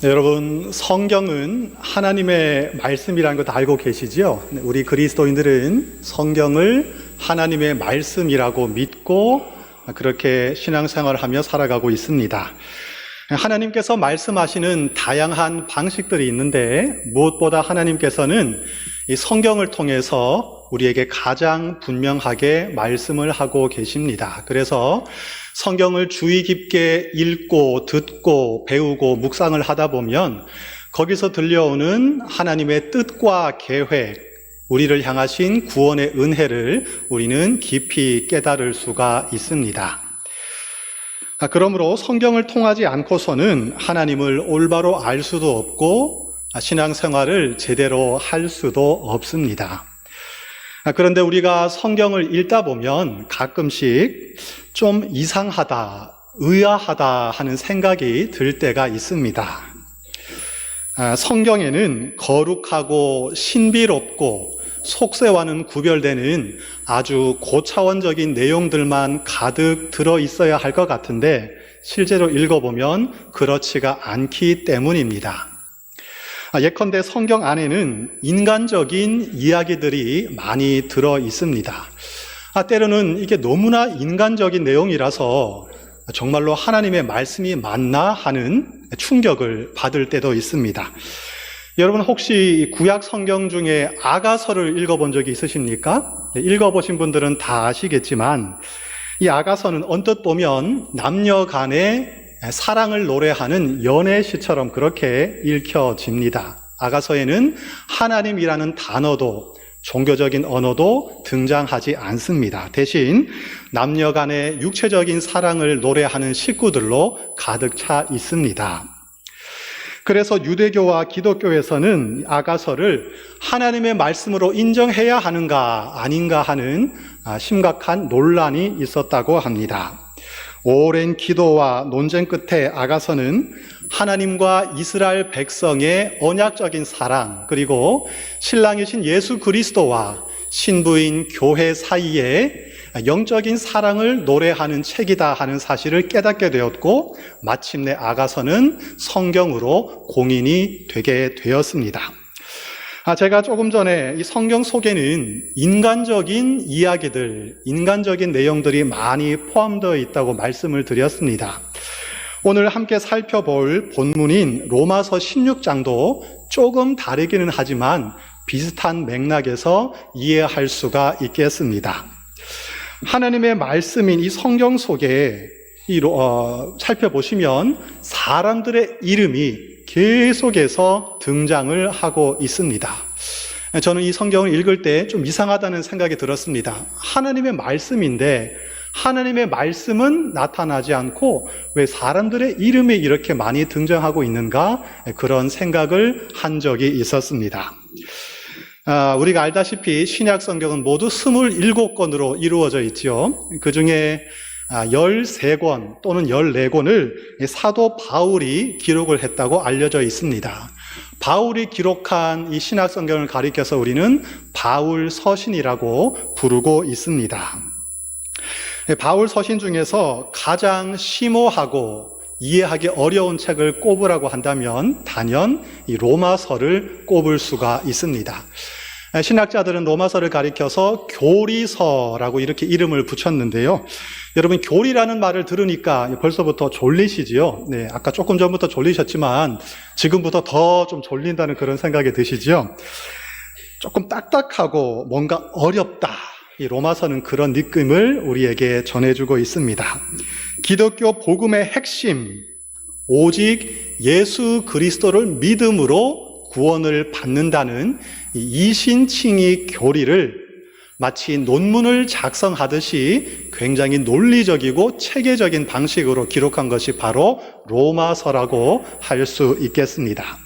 네, 여러분, 성경은 하나님의 말씀이라는 것 알고 계시지요? 우리 그리스도인들은 성경을 하나님의 말씀이라고 믿고 그렇게 신앙생활을 하며 살아가고 있습니다. 하나님께서 말씀하시는 다양한 방식들이 있는데 무엇보다 하나님께서는 이 성경을 통해서 우리에게 가장 분명하게 말씀을 하고 계십니다. 그래서 성경을 주의 깊게 읽고 듣고 배우고 묵상을 하다 보면 거기서 들려오는 하나님의 뜻과 계획, 우리를 향하신 구원의 은혜를 우리는 깊이 깨달을 수가 있습니다. 그러므로 성경을 통하지 않고서는 하나님을 올바로 알 수도 없고 신앙생활을 제대로 할 수도 없습니다. 그런데 우리가 성경을 읽다 보면 가끔씩 좀 이상하다, 의아하다 하는 생각이 들 때가 있습니다. 성경에는 거룩하고 신비롭고 속세와는 구별되는 아주 고차원적인 내용들만 가득 들어 있어야 할 것 같은데 실제로 읽어보면 그렇지가 않기 때문입니다. 예컨대 성경 안에는 인간적인 이야기들이 많이 들어 있습니다. 때로는 이게 너무나 인간적인 내용이라서 정말로 하나님의 말씀이 맞나 하는 충격을 받을 때도 있습니다. 여러분 혹시 구약 성경 중에 아가서를 읽어본 적이 있으십니까? 읽어보신 분들은 다 아시겠지만 이 아가서는 언뜻 보면 남녀 간의 사랑을 노래하는 연애시처럼 그렇게 읽혀집니다. 아가서에는 하나님이라는 단어도 종교적인 언어도 등장하지 않습니다. 대신 남녀 간의 육체적인 사랑을 노래하는 식구들로 가득 차 있습니다. 그래서 유대교와 기독교에서는 아가서를 하나님의 말씀으로 인정해야 하는가 아닌가 하는 심각한 논란이 있었다고 합니다. 오랜 기도와 논쟁 끝에 아가서는 하나님과 이스라엘 백성의 언약적인 사랑, 그리고 신랑이신 예수 그리스도와 신부인 교회 사이에 영적인 사랑을 노래하는 책이다 하는 사실을 깨닫게 되었고 마침내 아가서는 성경으로 공인이 되게 되었습니다. 제가 조금 전에 이 성경 속에는 인간적인 이야기들, 인간적인 내용들이 많이 포함되어 있다고 말씀을 드렸습니다. 오늘 함께 살펴볼 본문인 로마서 16장도 조금 다르기는 하지만 비슷한 맥락에서 이해할 수가 있겠습니다. 하나님의 말씀인 이 성경 속에 살펴보시면 사람들의 이름이 계속해서 등장을 하고 있습니다. 저는 이 성경을 읽을 때 좀 이상하다는 생각이 들었습니다. 하나님의 말씀인데 하나님의 말씀은 나타나지 않고 왜 사람들의 이름이 이렇게 많이 등장하고 있는가? 그런 생각을 한 적이 있었습니다. 우리가 알다시피 신약 성경은 모두 27권으로 이루어져 있죠. 그 중에 13권 또는 14권을 사도 바울이 기록을 했다고 알려져 있습니다. 바울이 기록한 이 신약 성경을 가리켜서 우리는 바울 서신이라고 부르고 있습니다. 바울 서신 중에서 가장 심오하고 이해하기 어려운 책을 꼽으라고 한다면 단연 이 로마서를 꼽을 수가 있습니다. 신학자들은 로마서를 가리켜서 교리서라고 이렇게 이름을 붙였는데요. 여러분 교리라는 말을 들으니까 벌써부터 졸리시지요? 네, 아까 조금 전부터 졸리셨지만 지금부터 더 좀 졸린다는 그런 생각이 드시지요? 조금 딱딱하고 뭔가 어렵다. 이 로마서는 그런 느낌을 우리에게 전해주고 있습니다. 기독교 복음의 핵심, 오직 예수 그리스도를 믿음으로 구원을 받는다는 이 이신칭의 교리를 마치 논문을 작성하듯이 굉장히 논리적이고 체계적인 방식으로 기록한 것이 바로 로마서라고 할 수 있겠습니다.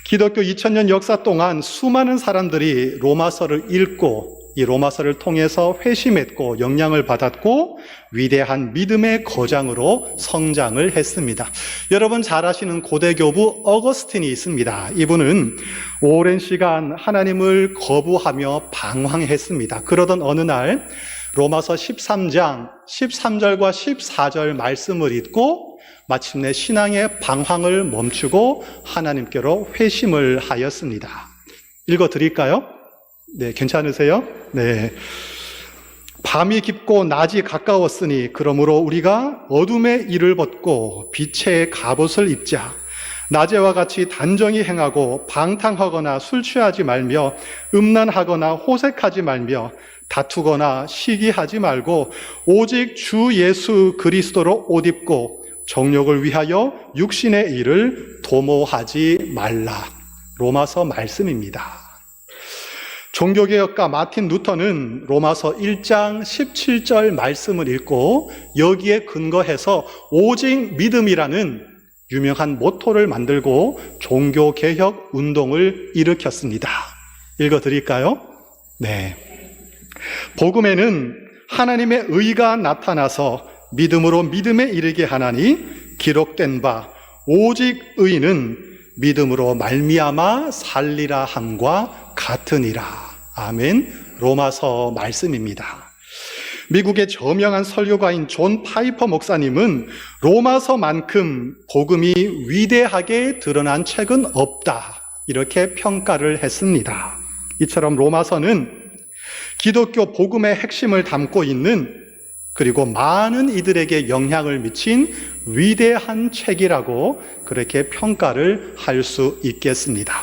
기독교 2000년 역사 동안 수많은 사람들이 로마서를 읽고 이 로마서를 통해서 회심했고 영향을 받았고 위대한 믿음의 거장으로 성장을 했습니다. 여러분 잘 아시는 고대 교부 어거스틴이 있습니다. 이분은 오랜 시간 하나님을 거부하며 방황했습니다. 그러던 어느 날 로마서 13장 13절과 14절 말씀을 읽고 마침내 신앙의 방황을 멈추고 하나님께로 회심을 하였습니다. 읽어드릴까요? 네, 괜찮으세요? 네. 밤이 깊고 낮이 가까웠으니 그러므로 우리가 어둠의 일을 벗고 빛의 갑옷을 입자. 낮에와 같이 단정히 행하고 방탕하거나 술 취하지 말며 음란하거나 호색하지 말며 다투거나 시기하지 말고 오직 주 예수 그리스도로 옷 입고 정욕을 위하여 육신의 일을 도모하지 말라. 로마서 말씀입니다. 종교개혁가 마틴 루터는 로마서 1장 17절 말씀을 읽고 여기에 근거해서 오직 믿음이라는 유명한 모토를 만들고 종교개혁 운동을 일으켰습니다. 읽어드릴까요? 네. 복음에는 하나님의 의가 나타나서 믿음으로 믿음에 이르게 하나니 기록된 바 오직 의는 믿음으로 말미암아 살리라 함과 같으니라. 아멘. 로마서 말씀입니다. 미국의 저명한 설교가인 존 파이퍼 목사님은 로마서만큼 복음이 위대하게 드러난 책은 없다, 이렇게 평가를 했습니다. 이처럼 로마서는 기독교 복음의 핵심을 담고 있는, 그리고 많은 이들에게 영향을 미친 위대한 책이라고 그렇게 평가를 할 수 있겠습니다.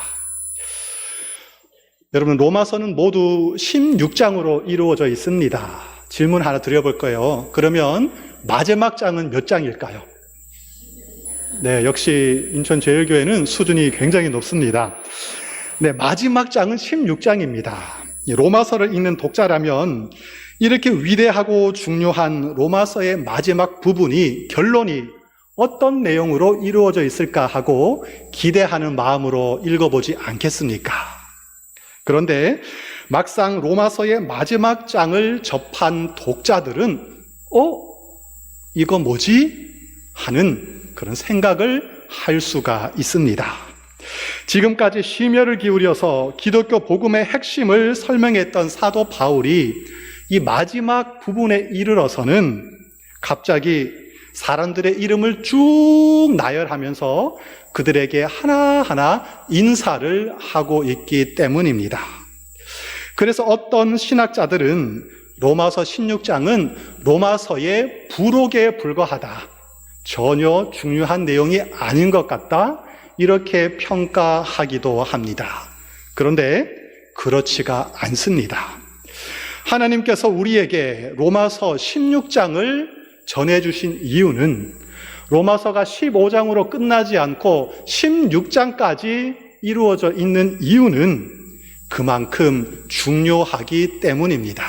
여러분, 로마서는 모두 16장으로 이루어져 있습니다. 질문 하나 드려볼 거예요. 그러면 마지막 장은 몇 장일까요? 네, 역시 인천제일교회는 수준이 굉장히 높습니다. 네, 마지막 장은 16장입니다. 로마서를 읽는 독자라면 이렇게 위대하고 중요한 로마서의 마지막 부분이, 결론이 어떤 내용으로 이루어져 있을까 하고 기대하는 마음으로 읽어보지 않겠습니까? 그런데 막상 로마서의 마지막 장을 접한 독자들은 이거 뭐지? 하는 그런 생각을 할 수가 있습니다. 지금까지 심혈을 기울여서 기독교 복음의 핵심을 설명했던 사도 바울이 이 마지막 부분에 이르러서는 갑자기 사람들의 이름을 쭉 나열하면서 그들에게 하나하나 인사를 하고 있기 때문입니다. 그래서 어떤 신학자들은 로마서 16장은 로마서의 부록에 불과하다, 전혀 중요한 내용이 아닌 것 같다, 이렇게 평가하기도 합니다. 그런데 그렇지가 않습니다. 하나님께서 우리에게 로마서 16장을 전해주신 이유는 로마서가 15장으로 끝나지 않고 16장까지 이루어져 있는 이유는 그만큼 중요하기 때문입니다.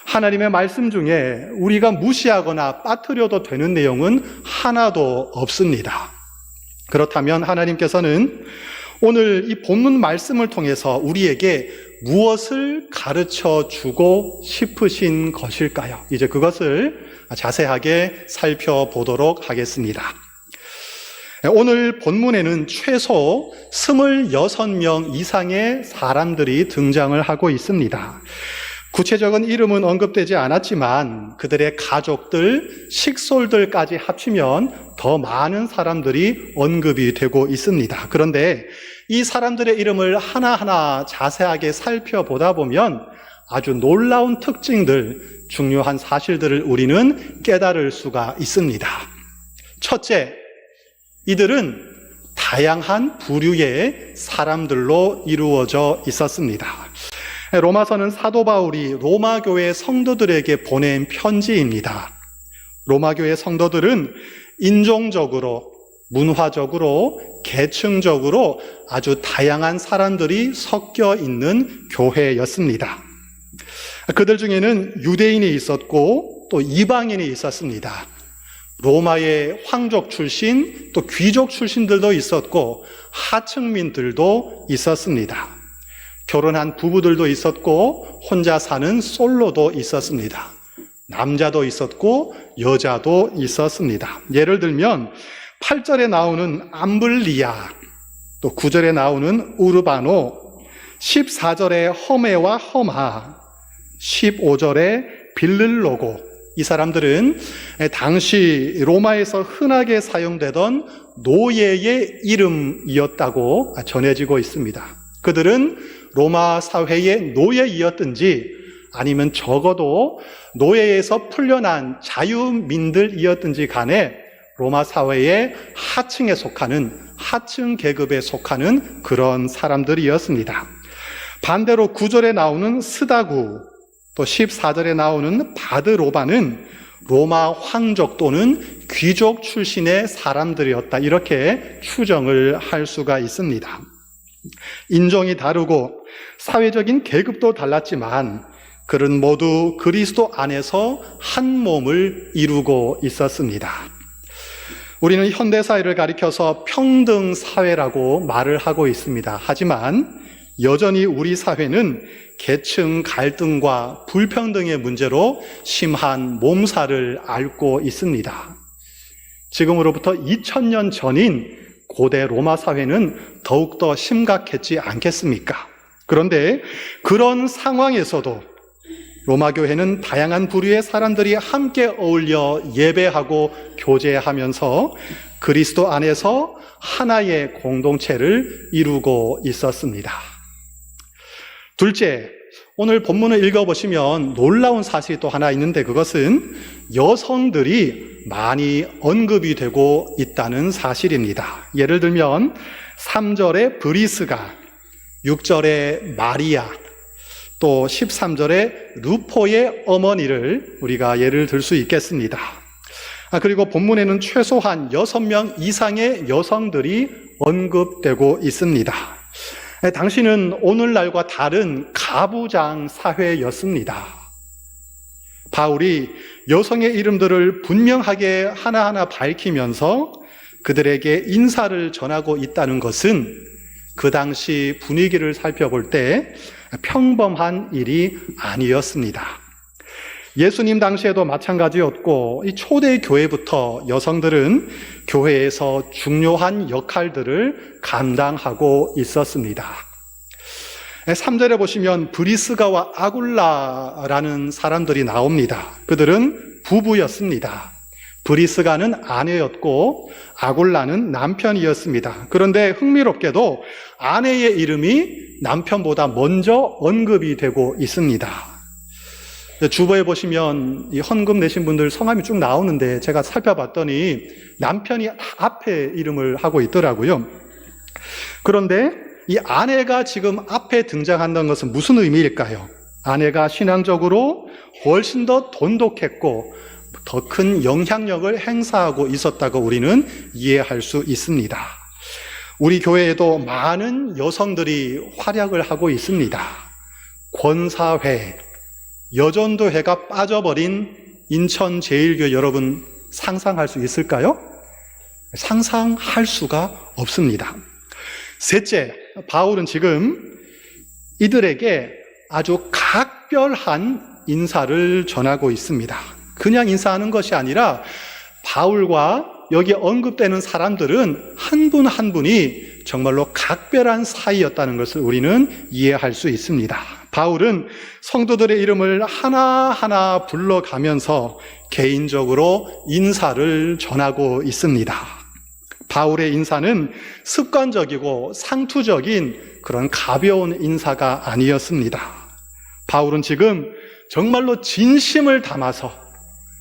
하나님의 말씀 중에 우리가 무시하거나 빠뜨려도 되는 내용은 하나도 없습니다. 그렇다면 하나님께서는 오늘 이 본문 말씀을 통해서 우리에게 무엇을 가르쳐 주고 싶으신 것일까요? 이제 그것을 자세하게 살펴보도록 하겠습니다. 오늘 본문에는 최소 26명 이상의 사람들이 등장을 하고 있습니다. 구체적인 이름은 언급되지 않았지만 그들의 가족들, 식솔들까지 합치면 더 많은 사람들이 언급이 되고 있습니다. 그런데 이 사람들의 이름을 하나하나 자세하게 살펴보다 보면 아주 놀라운 특징들, 중요한 사실들을 우리는 깨달을 수가 있습니다. 첫째, 이들은 다양한 부류의 사람들로 이루어져 있었습니다. 로마서는 사도 바울이 로마 교회 성도들에게 보낸 편지입니다. 로마 교회 성도들은 인종적으로, 문화적으로, 계층적으로 아주 다양한 사람들이 섞여 있는 교회였습니다. 그들 중에는 유대인이 있었고 또 이방인이 있었습니다. 로마의 황족 출신, 또 귀족 출신들도 있었고 하층민들도 있었습니다. 결혼한 부부들도 있었고 혼자 사는 솔로도 있었습니다. 남자도 있었고 여자도 있었습니다. 예를 들면 8절에 나오는 암블리아, 또 9절에 나오는 우르바노, 14절에 허메와 허마, 15절에 빌르로고, 이 사람들은 당시 로마에서 흔하게 사용되던 노예의 이름이었다고 전해지고 있습니다. 그들은 로마 사회의 노예이었든지 아니면 적어도 노예에서 풀려난 자유민들이었든지 간에 로마 사회의 하층에 속하는, 하층 계급에 속하는 그런 사람들이었습니다. 반대로 9절에 나오는 스다구, 또 14절에 나오는 바드로바는 로마 황족 또는 귀족 출신의 사람들이었다, 이렇게 추정을 할 수가 있습니다. 인종이 다르고 사회적인 계급도 달랐지만 그들은 모두 그리스도 안에서 한 몸을 이루고 있었습니다. 우리는 현대사회를 가리켜서 평등사회라고 말을 하고 있습니다. 하지만 여전히 우리 사회는 계층 갈등과 불평등의 문제로 심한 몸살을 앓고 있습니다. 지금으로부터 2000년 전인 고대 로마 사회는 더욱더 심각했지 않겠습니까? 그런데 그런 상황에서도 로마 교회는 다양한 부류의 사람들이 함께 어울려 예배하고 교제하면서 그리스도 안에서 하나의 공동체를 이루고 있었습니다. 둘째, 오늘 본문을 읽어보시면 놀라운 사실이 또 하나 있는데 그것은 여성들이 많이 언급이 되고 있다는 사실입니다. 예를 들면 3절에 브리스가, 6절에 마리아, 또 13절에 루포의 어머니를 우리가 예를 들 수 있겠습니다. 그리고 본문에는 최소한 6명 이상의 여성들이 언급되고 있습니다. 당시는 오늘날과 다른 가부장 사회였습니다. 바울이 여성의 이름들을 분명하게 하나하나 밝히면서 그들에게 인사를 전하고 있다는 것은 그 당시 분위기를 살펴볼 때 평범한 일이 아니었습니다. 예수님 당시에도 마찬가지였고 이 초대 교회부터 여성들은 교회에서 중요한 역할들을 감당하고 있었습니다. 3절에 보시면 브리스가와 아굴라라는 사람들이 나옵니다. 그들은 부부였습니다. 브리스가는 아내였고 아굴라는 남편이었습니다. 그런데 흥미롭게도 아내의 이름이 남편보다 먼저 언급이 되고 있습니다. 주보에 보시면 이 헌금 내신 분들 성함이 쭉 나오는데 제가 살펴봤더니 남편이 앞에 이름을 하고 있더라고요. 그런데 이 아내가 지금 앞에 등장한다는 것은 무슨 의미일까요? 아내가 신앙적으로 훨씬 더 돈독했고 더 큰 영향력을 행사하고 있었다고 우리는 이해할 수 있습니다. 우리 교회에도 많은 여성들이 활약을 하고 있습니다. 권사회, 여전도회가 빠져버린 인천제일교회 여러분 상상할 수 있을까요? 상상할 수가 없습니다. 셋째, 바울은 지금 이들에게 아주 각별한 인사를 전하고 있습니다. 그냥 인사하는 것이 아니라 바울과 여기 언급되는 사람들은 한 분 한 분이 정말로 각별한 사이였다는 것을 우리는 이해할 수 있습니다. 바울은 성도들의 이름을 하나하나 불러가면서 개인적으로 인사를 전하고 있습니다. 바울의 인사는 습관적이고 상투적인 그런 가벼운 인사가 아니었습니다. 바울은 지금 정말로 진심을 담아서,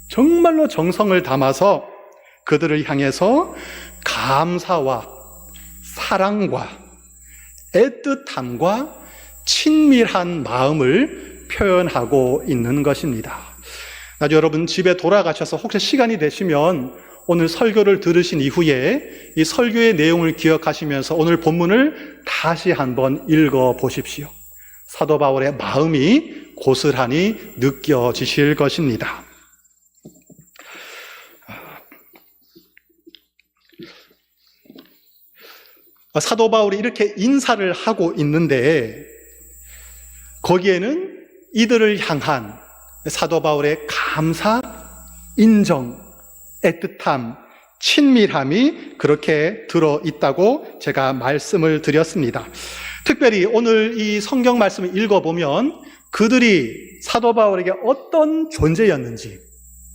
정말로 정성을 담아서 그들을 향해서 감사와 사랑과 애틋함과 친밀한 마음을 표현하고 있는 것입니다. 여러분 집에 돌아가셔서 혹시 시간이 되시면 오늘 설교를 들으신 이후에 이 설교의 내용을 기억하시면서 오늘 본문을 다시 한번 읽어보십시오. 사도 바울의 마음이 고스란히 느껴지실 것입니다. 사도 바울이 이렇게 인사를 하고 있는데 거기에는 이들을 향한 사도 바울의 감사, 인정, 애틋함, 친밀함이 그렇게 들어있다고 제가 말씀을 드렸습니다. 특별히 오늘 이 성경 말씀을 읽어보면 그들이 사도 바울에게 어떤 존재였는지,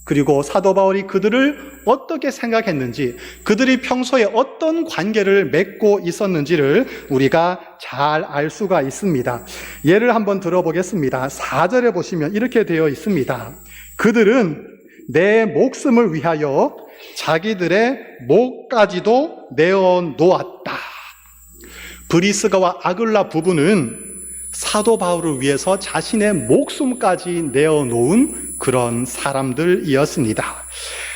그리고 사도 바울이 그들을 어떻게 생각했는지, 그들이 평소에 어떤 관계를 맺고 있었는지를 우리가 잘 알 수가 있습니다. 예를 한번 들어보겠습니다. 4절에 보시면 이렇게 되어 있습니다. 그들은 내 목숨을 위하여 자기들의 목까지도 내어놓았다. 브리스가와 아글라 부부는 사도 바울을 위해서 자신의 목숨까지 내어놓은 그런 사람들이었습니다.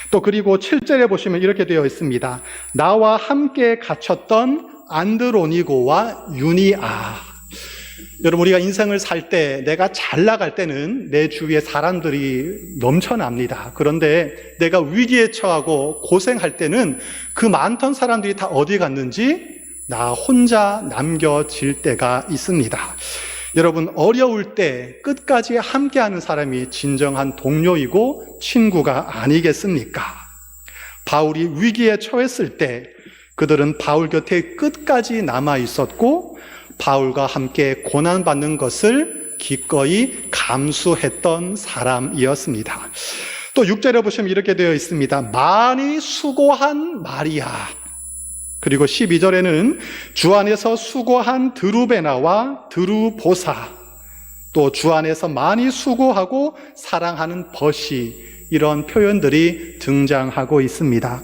또 그리고 7절에 보시면 이렇게 되어 있습니다. 나와 함께 갇혔던 안드로니고와 유니아. 여러분, 우리가 인생을 살 때, 내가 잘 나갈 때는 내 주위에 사람들이 넘쳐납니다. 그런데 내가 위기에 처하고 고생할 때는 그 많던 사람들이 다 어디 갔는지 나 혼자 남겨질 때가 있습니다. 여러분, 어려울 때 끝까지 함께하는 사람이 진정한 동료이고 친구가 아니겠습니까? 바울이 위기에 처했을 때 그들은 바울 곁에 끝까지 남아 있었고 바울과 함께 고난받는 것을 기꺼이 감수했던 사람이었습니다. 또 6절에 보시면 이렇게 되어 있습니다. 많이 수고한 마리아. 그리고 12절에는 주 안에서 수고한 드루베나와 드루보사, 또 주 안에서 많이 수고하고 사랑하는 버시, 이런 표현들이 등장하고 있습니다.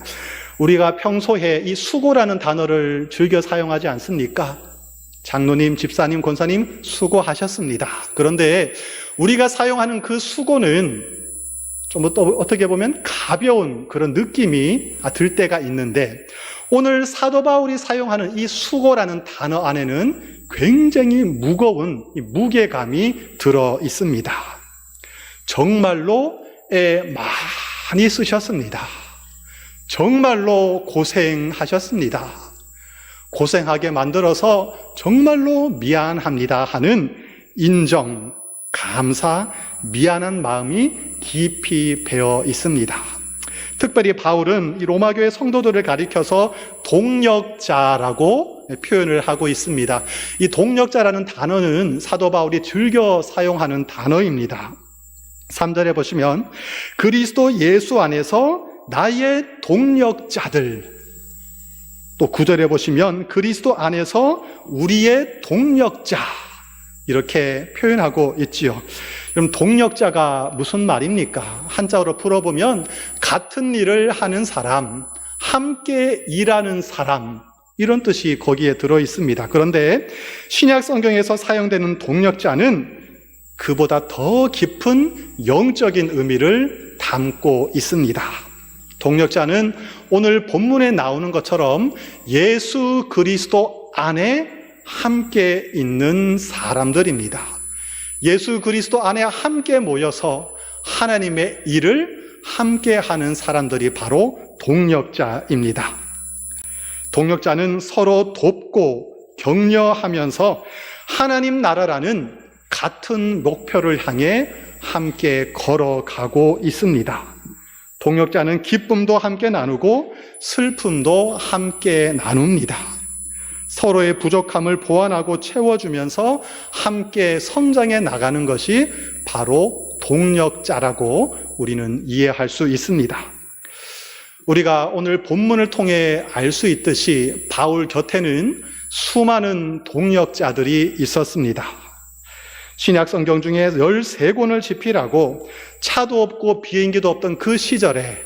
우리가 평소에 이 수고라는 단어를 즐겨 사용하지 않습니까? 장로님, 집사님, 권사님 수고하셨습니다. 그런데 우리가 사용하는 그 수고는 좀 어떻게 보면 가벼운 그런 느낌이 들 때가 있는데, 오늘 사도 바울이 사용하는 이 수고라는 단어 안에는 굉장히 무거운 무게감이 들어 있습니다. 정말로 많이 쓰셨습니다. 정말로 고생하셨습니다. 고생하게 만들어서 정말로 미안합니다 하는 인정, 감사, 미안한 마음이 깊이 배어 있습니다. 특별히 바울은 이 로마교회 성도들을 가리켜서 동력자라고 표현을 하고 있습니다. 이 동력자라는 단어는 사도 바울이 즐겨 사용하는 단어입니다. 3절에 보시면 그리스도 예수 안에서 나의 동력자들, 또 9절에 보시면 그리스도 안에서 우리의 동력자, 이렇게 표현하고 있지요. 그럼 동력자가 무슨 말입니까? 한자어로 풀어보면 같은 일을 하는 사람, 함께 일하는 사람, 이런 뜻이 거기에 들어 있습니다. 그런데 신약 성경에서 사용되는 동력자는 그보다 더 깊은 영적인 의미를 담고 있습니다. 동력자는 오늘 본문에 나오는 것처럼 예수 그리스도 안에 함께 있는 사람들입니다. 예수 그리스도 안에 함께 모여서 하나님의 일을 함께 하는 사람들이 바로 동력자입니다. 동력자는 서로 돕고 격려하면서 하나님 나라라는 같은 목표를 향해 함께 걸어가고 있습니다. 동력자는 기쁨도 함께 나누고 슬픔도 함께 나눕니다. 서로의 부족함을 보완하고 채워주면서 함께 성장해 나가는 것이 바로 동력자라고 우리는 이해할 수 있습니다. 우리가 오늘 본문을 통해 알 수 있듯이 바울 곁에는 수많은 동력자들이 있었습니다. 신약 성경 중에 13권을 집필하고 차도 없고 비행기도 없던 그 시절에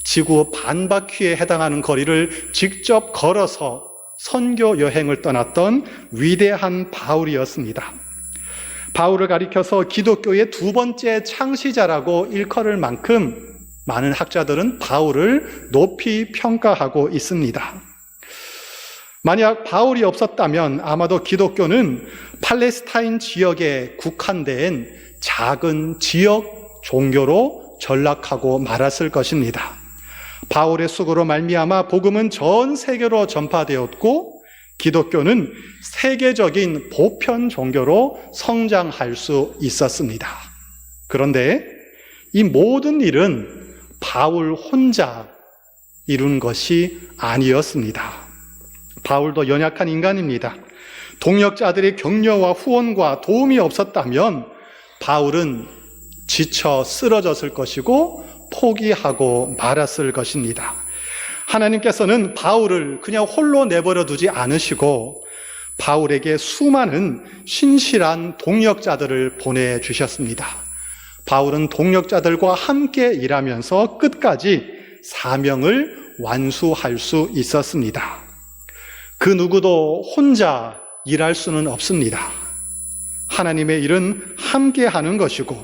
지구 반바퀴에 해당하는 거리를 직접 걸어서 선교 여행을 떠났던 위대한 바울이었습니다. 바울을 가리켜서 기독교의 두 번째 창시자라고 일컬을 만큼 많은 학자들은 바울을 높이 평가하고 있습니다. 만약 바울이 없었다면 아마도 기독교는 팔레스타인 지역에 국한된 작은 지역 종교로 전락하고 말았을 것입니다. 바울의 수고로 말미암아 복음은 전 세계로 전파되었고 기독교는 세계적인 보편 종교로 성장할 수 있었습니다. 그런데 이 모든 일은 바울 혼자 이룬 것이 아니었습니다. 바울도 연약한 인간입니다. 동력자들의 격려와 후원과 도움이 없었다면 바울은 지쳐 쓰러졌을 것이고 포기하고 말았을 것입니다. 하나님께서는 바울을 그냥 홀로 내버려 두지 않으시고 바울에게 수많은 신실한 동역자들을 보내주셨습니다. 바울은 동역자들과 함께 일하면서 끝까지 사명을 완수할 수 있었습니다. 그 누구도 혼자 일할 수는 없습니다. 하나님의 일은 함께 하는 것이고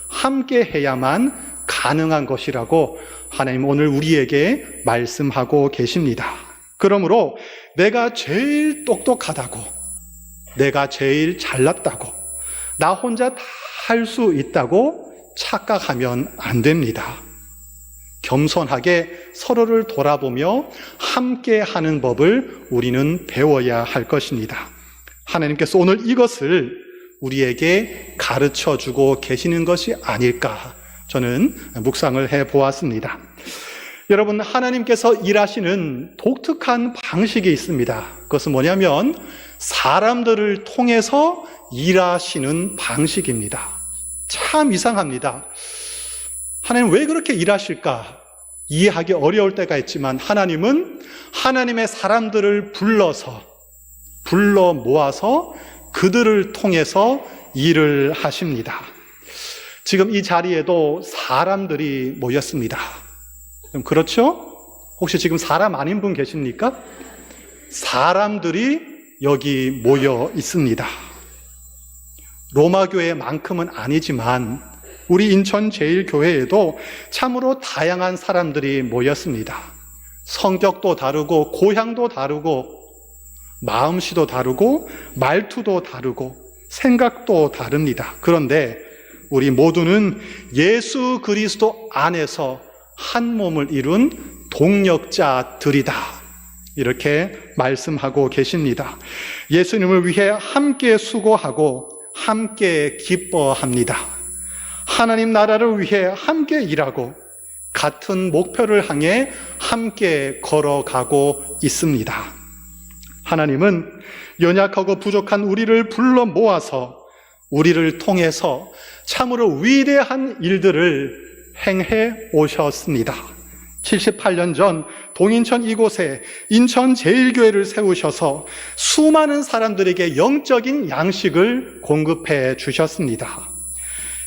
함께 해야만 가능한 것이라고 하나님 오늘 우리에게 말씀하고 계십니다. 그러므로 내가 제일 똑똑하다고, 내가 제일 잘났다고, 나 혼자 다 할 수 있다고 착각하면 안 됩니다. 겸손하게 서로를 돌아보며 함께 하는 법을 우리는 배워야 할 것입니다. 하나님께서 오늘 이것을 우리에게 가르쳐 주고 계시는 것이 아닐까 저는 묵상을 해 보았습니다. 여러분, 하나님께서 일하시는 독특한 방식이 있습니다. 그것은 뭐냐면 사람들을 통해서 일하시는 방식입니다. 참 이상합니다. 하나님 왜 그렇게 일하실까? 이해하기 어려울 때가 있지만 하나님은 하나님의 사람들을 불러 모아서 그들을 통해서 일을 하십니다. 지금 이 자리에도 사람들이 모였습니다. 그렇죠? 혹시 지금 사람 아닌 분 계십니까? 사람들이 여기 모여 있습니다. 로마교회만큼은 아니지만 우리 인천제일교회에도 참으로 다양한 사람들이 모였습니다. 성격도 다르고 고향도 다르고 마음씨도 다르고 말투도 다르고 생각도 다릅니다. 그런데 우리 모두는 예수 그리스도 안에서 한 몸을 이룬 동역자들이다. 이렇게 말씀하고 계십니다. 예수님을 위해 함께 수고하고 함께 기뻐합니다. 하나님 나라를 위해 함께 일하고 같은 목표를 향해 함께 걸어가고 있습니다. 하나님은 연약하고 부족한 우리를 불러 모아서 우리를 통해서 참으로 위대한 일들을 행해 오셨습니다. 78년 전 동인천 이곳에 인천제일교회를 세우셔서 수많은 사람들에게 영적인 양식을 공급해 주셨습니다.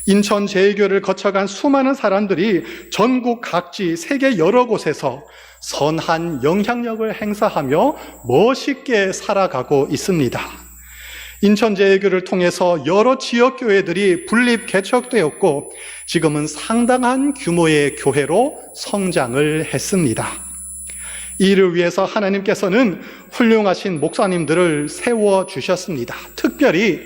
인천제일교회를 거쳐간 수많은 사람들이 전국 각지 세계 여러 곳에서 선한 영향력을 행사하며 멋있게 살아가고 있습니다. 인천제일교회를 통해서 여러 지역교회들이 분립 개척되었고 지금은 상당한 규모의 교회로 성장을 했습니다. 이를 위해서 하나님께서는 훌륭하신 목사님들을 세워주셨습니다. 특별히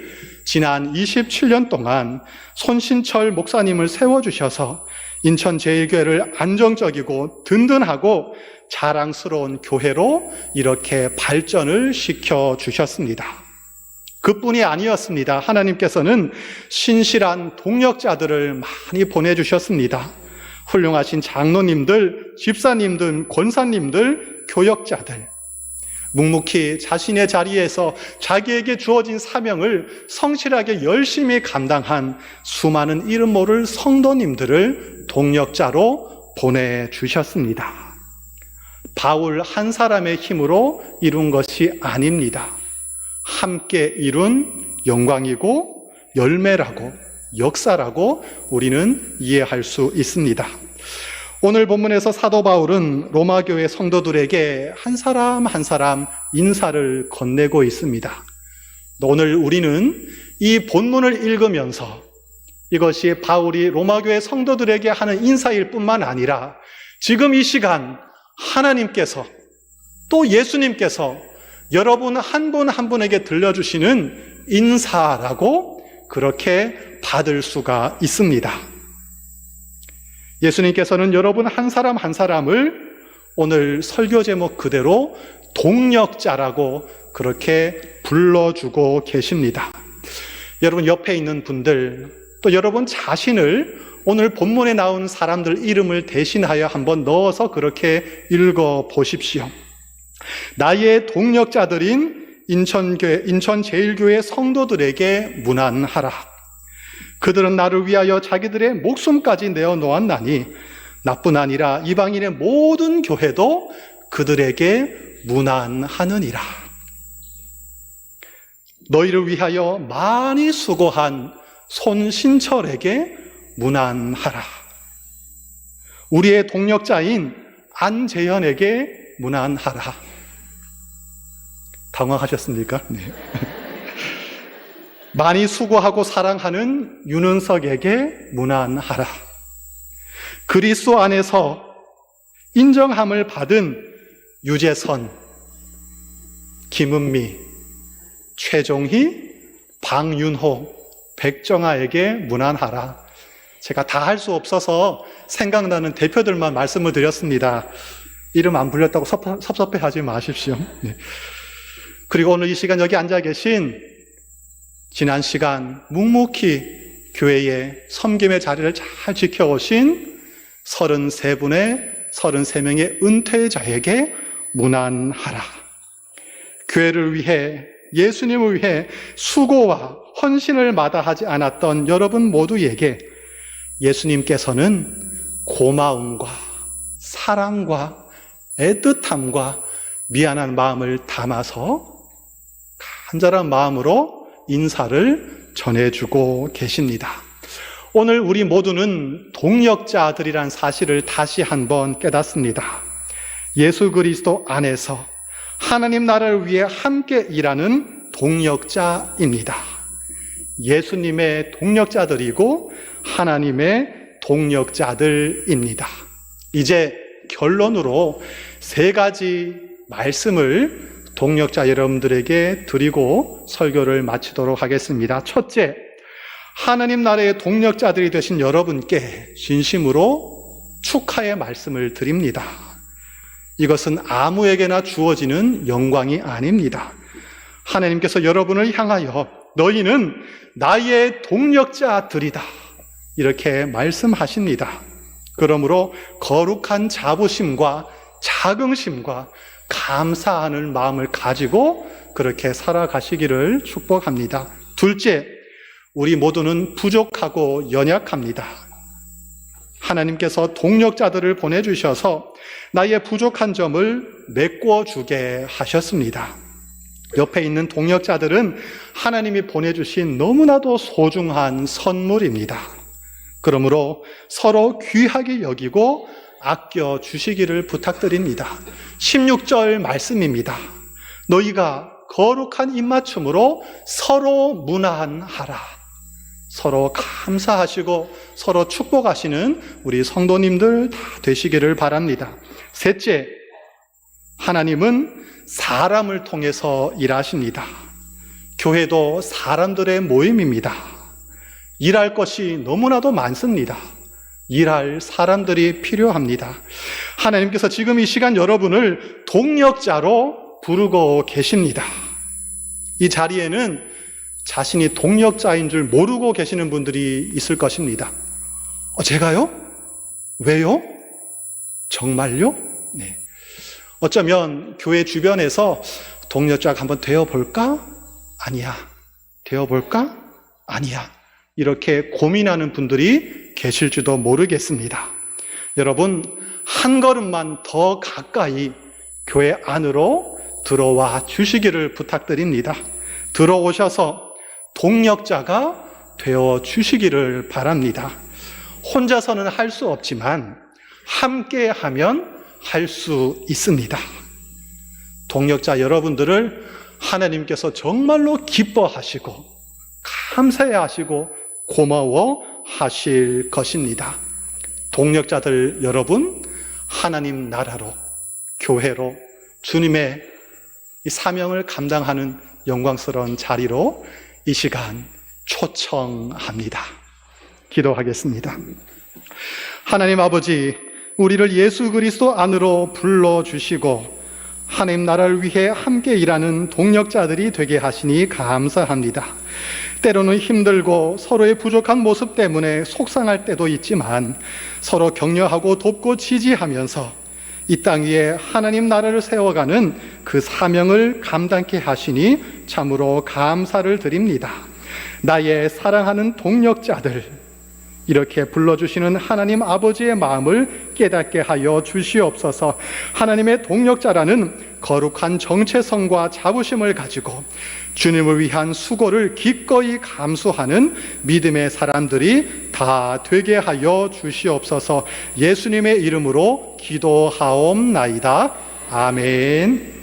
지난 27년 동안 손신철 목사님을 세워주셔서 인천제일교회를 안정적이고 든든하고 자랑스러운 교회로 이렇게 발전을 시켜주셨습니다. 그뿐이 아니었습니다. 하나님께서는 신실한 동역자들을 많이 보내주셨습니다. 훌륭하신 장로님들, 집사님들, 권사님들, 교역자들, 묵묵히 자신의 자리에서 자기에게 주어진 사명을 성실하게 열심히 감당한 수많은 이름 모를 성도님들을 동역자로 보내주셨습니다. 바울 한 사람의 힘으로 이룬 것이 아닙니다. 함께 이룬 영광이고 열매라고 역사라고 우리는 이해할 수 있습니다. 오늘 본문에서 사도 바울은 로마교회 성도들에게 한 사람 한 사람 인사를 건네고 있습니다. 오늘 우리는 이 본문을 읽으면서 이것이 바울이 로마교회 성도들에게 하는 인사일 뿐만 아니라 지금 이 시간 하나님께서 또 예수님께서 여러분 한 분 한 분에게 들려주시는 인사라고 그렇게 받을 수가 있습니다. 예수님께서는 여러분 한 사람 한 사람을 오늘 설교 제목 그대로 동역자라고 그렇게 불러주고 계십니다. 여러분 옆에 있는 분들 또 여러분 자신을 오늘 본문에 나온 사람들 이름을 대신하여 한번 넣어서 그렇게 읽어 보십시오. 나의 동역자들인 인천제일교회 성도들에게 문안하라. 그들은 나를 위하여 자기들의 목숨까지 내어 놓았나니 나뿐 아니라 이방인의 모든 교회도 그들에게 문안하느니라. 너희를 위하여 많이 수고한 손신철에게 문안하라. 우리의 동력자인 안재현에게 문안하라. 당황하셨습니까? 네. 많이 수고하고 사랑하는 윤은석에게 문안하라. 그리스도 안에서 인정함을 받은 유재선, 김은미, 최종희, 방윤호, 백정아에게 문안하라. 제가 다 할 수 없어서 생각나는 대표들만 말씀을 드렸습니다. 이름 안 불렸다고 섭섭해하지 마십시오. 네. 그리고 오늘 이 시간 여기 앉아 계신 지난 시간 묵묵히 교회의 섬김의 자리를 잘 지켜오신 33명의 은퇴자에게 문안하라. 교회를 위해, 예수님을 위해 수고와 헌신을 마다하지 않았던 여러분 모두에게 예수님께서는 고마움과 사랑과 애틋함과 미안한 마음을 담아서 간절한 마음으로 인사를 전해주고 계십니다. 오늘 우리 모두는 동역자들이란 사실을 다시 한번 깨닫습니다. 예수 그리스도 안에서 하나님 나라를 위해 함께 일하는 동역자입니다. 예수님의 동역자들이고 하나님의 동역자들입니다. 이제 결론으로 3가지 말씀을 동역자 여러분들에게 드리고 설교를 마치도록 하겠습니다. 첫째, 하나님 나라의 동역자들이 되신 여러분께 진심으로 축하의 말씀을 드립니다. 이것은 아무에게나 주어지는 영광이 아닙니다. 하나님께서 여러분을 향하여 너희는 나의 동역자들이다, 이렇게 말씀하십니다. 그러므로 거룩한 자부심과 자긍심과 감사하는 마음을 가지고 그렇게 살아가시기를 축복합니다. 둘째, 우리 모두는 부족하고 연약합니다. 하나님께서 동역자들을 보내주셔서 나의 부족한 점을 메꿔주게 하셨습니다. 옆에 있는 동역자들은 하나님이 보내주신 너무나도 소중한 선물입니다. 그러므로 서로 귀하게 여기고 아껴 주시기를 부탁드립니다. 16절 말씀입니다. 너희가 거룩한 입맞춤으로 서로 문안하라. 서로 감사하시고 서로 축복하시는 우리 성도님들 다 되시기를 바랍니다. 셋째, 하나님은 사람을 통해서 일하십니다. 교회도 사람들의 모임입니다. 일할 것이 너무나도 많습니다. 일할 사람들이 필요합니다. 하나님께서 지금 이 시간 여러분을 동역자로 부르고 계십니다. 이 자리에는 자신이 동역자인 줄 모르고 계시는 분들이 있을 것입니다. 제가요? 왜요? 정말요? 네. 어쩌면 교회 주변에서 동역자가 한번 되어볼까? 아니야. 되어볼까? 아니야. 이렇게 고민하는 분들이 계실지도 모르겠습니다. 여러분, 한 걸음만 더 가까이 교회 안으로 들어와 주시기를 부탁드립니다. 들어오셔서 동역자가 되어 주시기를 바랍니다. 혼자서는 할 수 없지만 함께 하면 할 수 있습니다. 동역자 여러분들을 하나님께서 정말로 기뻐하시고 감사해하시고 고마워하실 것입니다. 동역자들 여러분, 하나님 나라로, 교회로, 주님의 이 사명을 감당하는 영광스러운 자리로 이 시간 초청합니다. 기도하겠습니다. 하나님 아버지, 우리를 예수 그리스도 안으로 불러주시고 하나님 나라를 위해 함께 일하는 동역자들이 되게 하시니 감사합니다. 때로는 힘들고 서로의 부족한 모습 때문에 속상할 때도 있지만 서로 격려하고 돕고 지지하면서 이 땅 위에 하나님 나라를 세워가는 그 사명을 감당케 하시니 참으로 감사를 드립니다. 나의 사랑하는 동력자들, 이렇게 불러주시는 하나님 아버지의 마음을 깨닫게 하여 주시옵소서. 하나님의 동력자라는 거룩한 정체성과 자부심을 가지고 주님을 위한 수고를 기꺼이 감수하는 믿음의 사람들이 다 되게 하여 주시옵소서. 예수님의 이름으로 기도하옵나이다. 아멘.